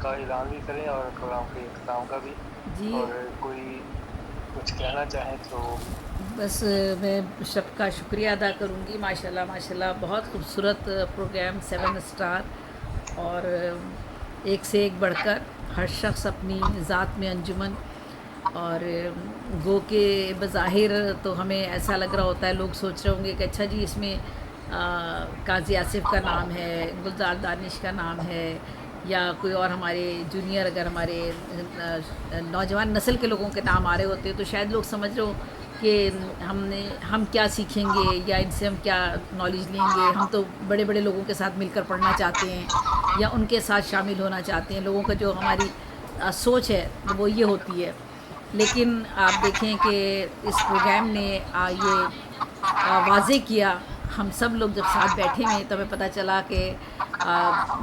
का ऐलान भी करें और प्रोग्राम के इख्तिताम का भी, जी। और कोई कुछ कहना चाहें तो। बस मैं सबका शुक्रिया अदा करूँगी। माशाल्लाह माशाल्लाह बहुत खूबसूरत प्रोग्राम, 7 स्टार, और एक से एक बढ़कर हर शख्स अपनी ज़ात में अंजुमन। और गो के बज़ाहिर तो हमें ऐसा लग रहा होता है, लोग सोच रहे होंगे कि अच्छा जी इसमें काज़ी आसिफ का नाम है, गुलजार दानिश का नाम है, या कोई और हमारे जूनियर, अगर हमारे नौजवान नस्ल के लोगों के नाम आ रहे होते तो शायद लोग समझ रहे हो कि हम क्या सीखेंगे या इनसे हम क्या नॉलेज लेंगे। हम तो बड़े बड़े लोगों के साथ मिलकर पढ़ना चाहते हैं या उनके साथ शामिल होना चाहते हैं। लोगों का जो हमारी सोच है वो ये होती है। लेकिन आप देखें कि इस प्रोग्राम ने ये वाज़े किया, हम सब लोग जब साथ बैठे हुए तो हमें पता चला कि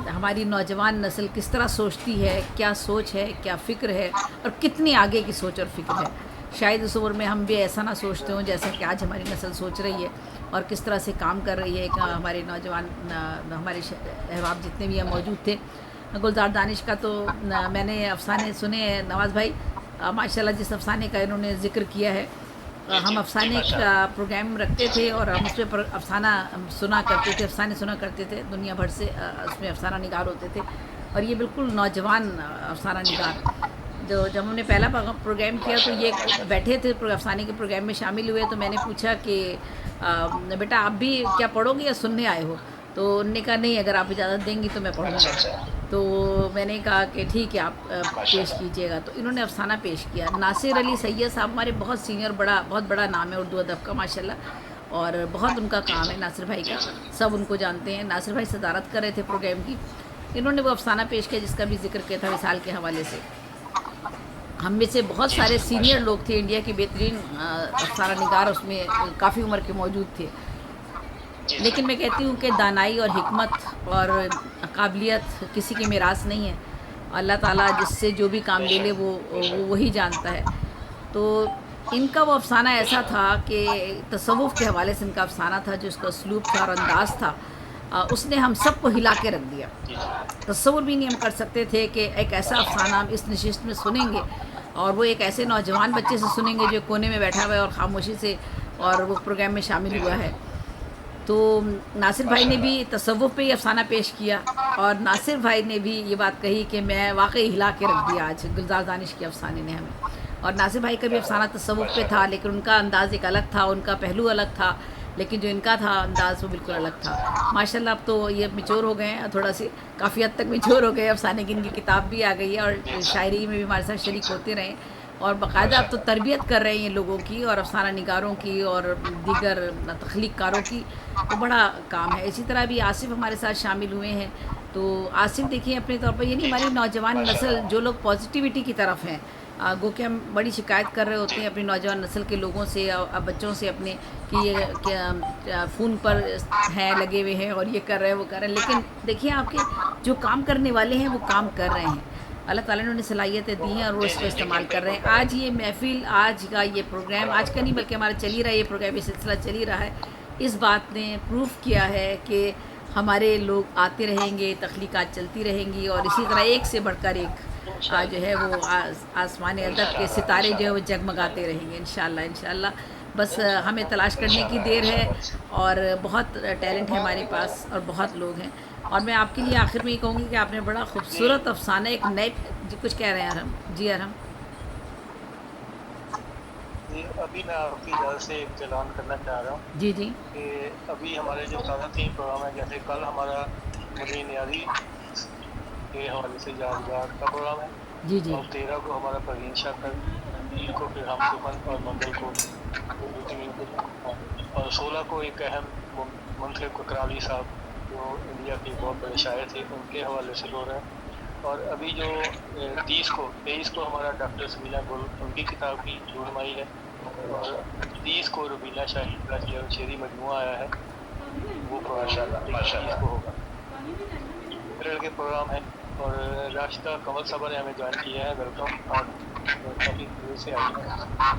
हमारी नौजवान नस्ल किस तरह सोचती है, क्या सोच है, क्या फ़िक्र है, और कितनी आगे की सोच और फ़िक्र है। शायद उस उम्र में हम भी ऐसा ना सोचते हों जैसा कि आज हमारी नस्ल सोच रही है और किस तरह से काम कर रही है। हमारे नौजवान हमारे अहबाब जितने भी यहाँ मौजूद थे, गुलजार दानिश का तो मैंने अफ़साने सुने हैं नवाज़ भाई, माशाल्लाह जिस अफ़साने का इन्होंने ज़िक्र किया है, हम अफ़साने का प्रोग्राम रखते थे और हम उसमें अफ़साना सुना करते थे, अफ़साने सुना करते थे दुनिया भर से। उसमें अफ़साना निगार होते थे और ये बिल्कुल नौजवान अफ़साना निगार। जो जब हमने पहला प्रोग्राम किया तो ये बैठे थे अफ़साने के प्रोग्राम में शामिल हुए, तो मैंने पूछा कि बेटा आप भी क्या पढ़ोगे या सुनने आए हो? तो उन्होंने कहा नहीं, अगर आप इजाज़त देंगी तो मैं पढ़ूँगा। तो मैंने कहा कि ठीक है, आप पेश कीजिएगा। तो इन्होंने अफ़साना पेश किया। नासिर अली सैयद साहब हमारे बहुत सीनियर, बहुत बड़ा नाम है उर्दू अदब का माशाल्लाह, और बहुत उनका काम है नासिर भाई का, सब उनको जानते हैं। नासिर भाई सदारत कर रहे थे प्रोग्राम की। इन्होंने वो अफ़साना पेश किया जिसका भी जिक्र किया था विसाल के हवाले से। हम में से बहुत सारे सीनियर लोग थे, इंडिया के बेहतरीन अफ़साना निगार उसमें काफ़ी उम्र के मौजूद थे। लेकिन मैं कहती हूँ कि दानाई और हिकमत और काबिलियत किसी की मिरास नहीं है। अल्लाह ताला जिससे जो भी काम ले ले वो वही जानता है। तो इनका वो अफ़साना ऐसा था कि तसव्वुफ़ के हवाले से इनका अफ़साना था, जो उसका उसलूब था और अंदाज़ था, उसने हम सब को हिला के रख दिया। तसव्वुर भी नहीं हम कर सकते थे कि एक ऐसा अफ़साना हम इस नशिस्त में सुनेंगे, और वो एक ऐसे नौजवान बच्चे से सुनेंगे जो कोने में बैठा हुआ है और ख़ामोशी से और वो प्रोग्राम में शामिल हुआ है। तो नासिर भाई ने भी तसव्वुफ़ पे ही अफ़साना पेश किया, और नासिर भाई ने भी ये बात कही कि मैं वाकई हिला के रख दिया आज गुलजार दानिश के अफ़साने ने हमें। और नासिर भाई का भी अफ़साना तसव्वुफ़ पे था, लेकिन उनका अंदाज़ एक अलग था, उनका पहलू अलग था, लेकिन जो इनका था अंदाज़ वो बिल्कुल अलग था। माशाल्लाह अब तो ये मैच्योर हो गए हैं, थोड़ा सी काफ़ी हद तक मैच्योर हो गए। अफ़साने की इनकी किताब भी आ गई है और शायरी में भी हमारे साथ शरीक होते रहे, और बाकायदा अब तो तरबियत कर रहे हैं ये लोगों की और अफ़साना निगारों की और दीगर तख्लीक कारों की। तो बड़ा काम है। इसी तरह भी आसिफ हमारे साथ शामिल हुए हैं। तो आसिफ देखिए अपने तौर पर, ये नहीं, हमारी नौजवान नस्ल जो लोग पॉजिटिविटी की तरफ हैं, गो कि हम बड़ी शिकायत कर रहे होते हैं अपनी नौजवान नस्ल के लोगों से और बच्चों से अपने, कि ये क्या फ़ोन पर हैं लगे हुए हैं और ये कर रहे हैं वो कर रहे हैं, लेकिन देखिए आपके जो काम करने वाले हैं वो काम कर रहे हैं। अल्लाह ताला ने उन्हें सलाहियतें दी हैं और वो इसको इस्तेमाल कर रहे हैं। आज ये महफ़िल, आज का ये प्रोग्राम, आज का नहीं बल्कि हमारा चल ही रहा है, ये प्रोग्राम, ये सिलसिला चल ही रहा है, इस बात ने प्रूफ किया है कि हमारे लोग आते रहेंगे, तख्लीक़ात चलती रहेंगी, और इसी तरह एक से बढ़कर एक जो है वो आसमान अदब के सितारे जो है वो जगमगाते रहेंगे इंशाअल्लाह इंशाअल्लाह। बस हमें तलाश करने की देर है, और बहुत टैलेंट है हमारे पास और बहुत लोग हैं। और मैं आपके लिए आखिर में ये कहूँगी कि आपने बड़ा खूबसूरत अफ़साना, एक नए जी कुछ कह रहे हैं अरहम जी, अरहम। जी, अभी मैं आपकी इजाज़त से एक ऐलान करना चाह रहा हूँ जी जी कि अभी हमारे जो ताज़ा तीन प्रोग्राम है, जैसे कल हमारा मुदीर न्याज़ी के हवाले से यादगार का प्रोग्राम है, जी जी और 13 को हमारा परवीन शाकर, 3 को फिर हम सुमन और मंगल को उर्दू टीवी को, और 16 को एक अहम मुंतखब ककराली साहब जो इंडिया के बहुत बड़े शायर थे उनके हवाले से हो रहा है। और अभी जो 23 को हमारा डॉक्टर समीना गुल उनकी किताब की रूनुमाई है, और 30 को रुबीना शाहीन का जो शेरी मजमूआ आया है वो प्रोग्राम 30 को होगा। तरह के प्रोग्राम है, और राशिदा कंवल साहब ने हमें ज्वाइन किया है, वेलकम, और काफ़ी दूर से आई है।